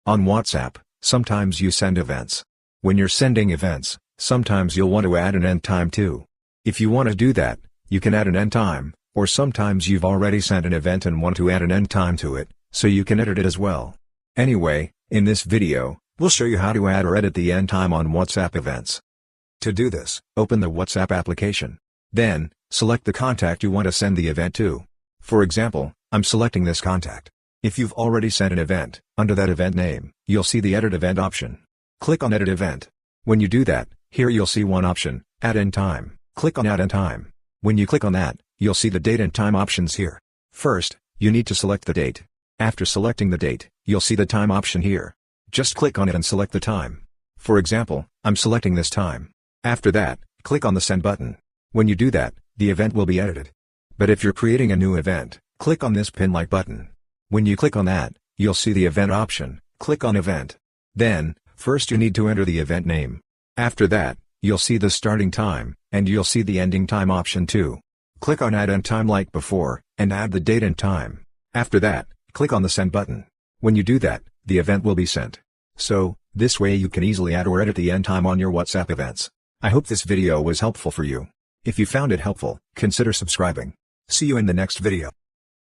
On WhatsApp, sometimes you send events. When you're sending events, sometimes you'll want to add an end time too. If you want to do that, you can add an end time, or sometimes you've already sent an event and want to add an end time to it, so you can edit it as well. Anyway, in this video, we'll show you how to add or edit the end time on WhatsApp events. To do this, open the WhatsApp application. Then, select the contact you want to send the event to. For example, I'm selecting this contact. If you've already sent an event, under that event name, you'll see the Edit Event option. Click on Edit Event. When you do that, here you'll see one option, Add End Time. Click on Add End Time. When you click on that, you'll see the date and time options here. First, you need to select the date. After selecting the date, you'll see the time option here. Just click on it and select the time. For example, I'm selecting this time. After that, click on the Send button. When you do that, the event will be edited. But if you're creating a new event, click on this pin like button. When you click on that, you'll see the event option. Click on Event. Then, first you need to enter the event name. After that, you'll see the starting time, and you'll see the ending time option too. Click on Add End Time like before, and add the date and time. After that, click on the Send button. When you do that, the event will be sent. So, this way you can easily add or edit the end time on your WhatsApp events. I hope this video was helpful for you. If you found it helpful, consider subscribing. See you in the next video.